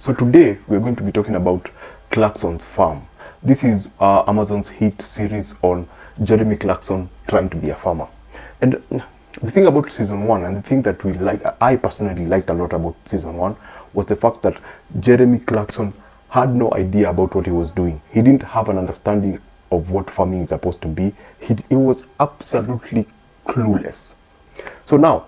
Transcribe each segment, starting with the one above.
So today we're going to be talking about Clarkson's Farm. This is Amazon's hit series on Jeremy Clarkson trying to be a farmer. And the thing about season 1, and the thing that I personally liked a lot about season 1, was the fact that Jeremy Clarkson had no idea about what he was doing. He didn't have an understanding of what farming is supposed to be. He was absolutely clueless. So now,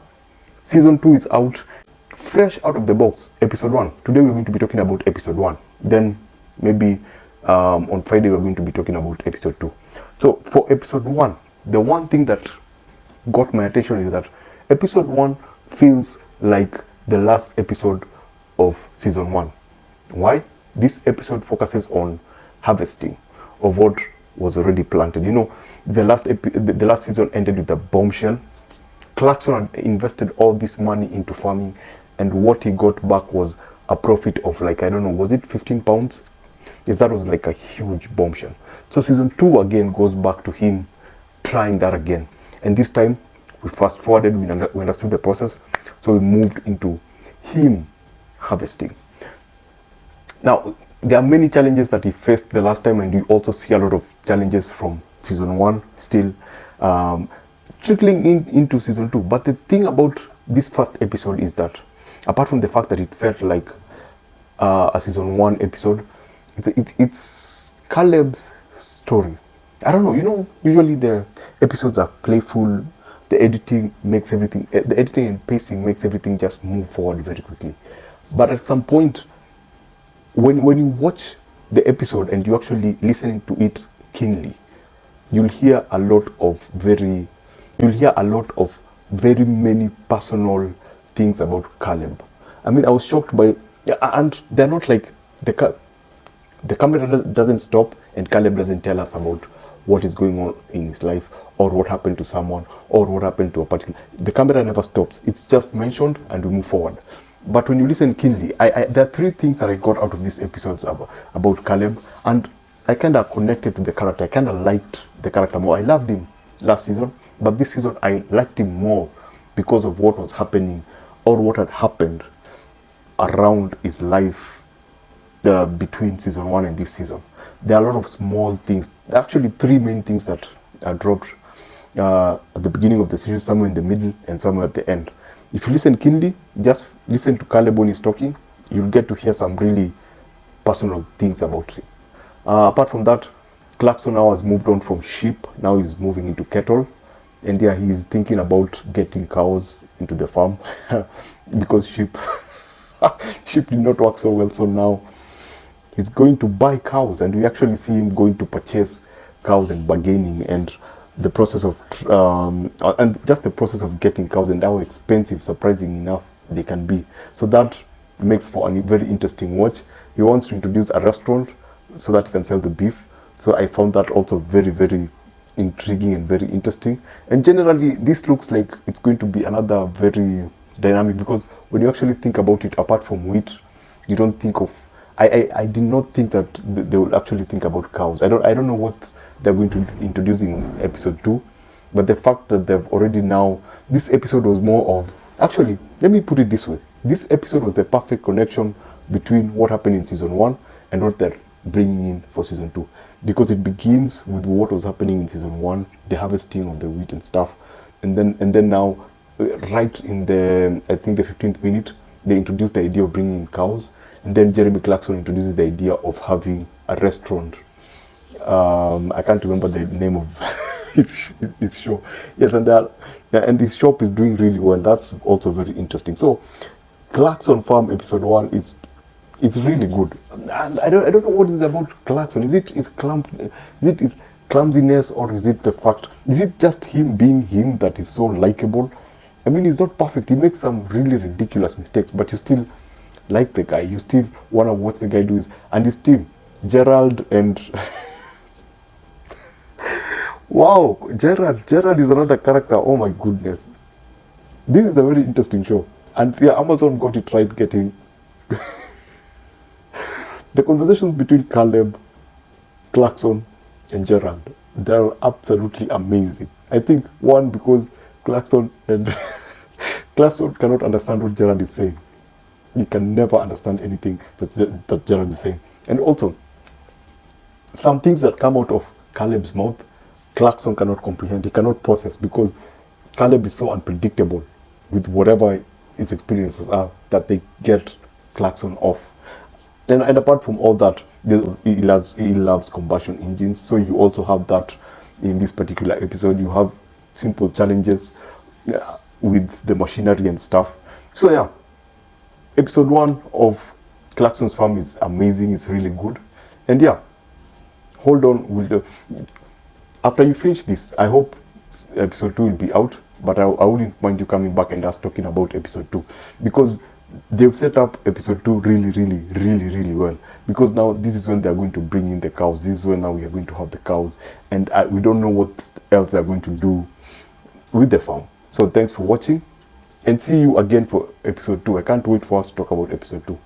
season 2 is out, fresh out of the box, episode 1. Today we're going to be talking about episode 1. Then maybe on Friday we're going to be talking about episode 2. So for episode 1, the one thing that got my attention is that episode 1 feels like the last episode of season 1. Why? This episode focuses on harvesting of what was already planted. You know, the last season ended with a bombshell. Clarkson had invested all this money into farming, and what he got back was a profit of, like, I don't know, was it 15 pounds? Yes, that was like a huge bombshell. So season 2 again goes back to him trying that again. And this time we fast forwarded, we understood the process. So we moved into him harvesting. Now, there are many challenges that he faced the last time, and you also see a lot of challenges from season 1 still trickling into season 2. But the thing about this first episode is that, apart from the fact that it felt like a season 1 episode, it's Caleb's story. I don't know, you know, usually the episodes are playful, the editing and pacing makes everything just move forward very quickly. But at some point, when you watch the episode and you actually listen to it keenly, you'll hear a lot of very many personal things about Caleb. I mean, I was shocked by, and they're not like, the camera doesn't stop and Caleb doesn't tell us about what is going on in his life, or what happened to someone, or what happened to a particular. The camera never stops. It's just mentioned and we move forward. But when you listen keenly, there are 3 things that I got out of these episodes about Caleb, and I kind of connected to the character. I kind of liked the character more. I loved him last season, but this season I liked him more because of what was happening, or what had happened around his life between season 1 and this season. There are a lot of small things, actually 3 main things that are dropped at the beginning of the series, somewhere in the middle, and somewhere at the end. If you listen keenly, just listen to Caleb when he's talking, you'll get to hear some really personal things about him. Apart from that, Clarkson now has moved on from sheep. Now he's moving into cattle. And yeah, he's thinking about getting cows into the farm because sheep did not work so well. So now he's going to buy cows, and we actually see him going to purchase cows and bargaining, and the process of getting cows, and how expensive, surprisingly enough, they can be. So that makes for a very interesting watch. He wants to introduce a restaurant so that he can sell the beef. So I found that also very, very intriguing and very interesting. And generally, this looks like it's going to be another very dynamic, because when you actually think about it, apart from wheat, you don't think of. I did not think that they will actually think about cows. I don't know what they're going to introduce in episode 2, but the fact that they've already now, this episode was more of, actually, let me put it this way, this episode was the perfect connection between what happened in season 1 and what they're bringing in for season 2, because it begins with what was happening in season 1, the harvesting of the wheat and stuff, and then now, right in the, I think the 15th minute, they introduced the idea of bringing in cows, and then Jeremy Clarkson introduces the idea of having a restaurant. I can't remember the name of his show. Yes, and his shop is doing really well. That's also very interesting. So, Clarkson Farm episode 1 is really good. And I don't know what is about Clarkson. Is it his clumsiness, or is it the fact? Is it just him being him that is so likable? I mean, he's not perfect. He makes some really ridiculous mistakes, but you still like the guy. You still want to watch the guy do his, and his team, Gerald and. Wow, Gerald is another character. Oh my goodness, this is a very interesting show, and yeah, Amazon got it right getting the conversations between Caleb, Clarkson, and Gerald. They're absolutely amazing. I think one, because Clarkson cannot understand what Gerald is saying. You can never understand anything that Gerald is saying. And also, some things that come out of Caleb's mouth, Clarkson cannot comprehend. He cannot process, because Caleb is so unpredictable with whatever his experiences are, that they get Clarkson off. And apart from all that, he loves combustion engines. So you also have that in this particular episode. You have simple challenges with the machinery and stuff. So yeah, episode 1 of Clarkson's Farm is amazing. It's really good. And yeah, hold on. After you finish this, I hope episode 2 will be out. But I wouldn't mind you coming back and us talking about episode 2, because they've set up episode 2 really well. Because now this is when they're going to bring in the cows. This is when now we are going to have the cows, and we don't know what else they're going to do with the farm. So thanks for watching, and see you again for episode 2. I can't wait for us to talk about episode 2.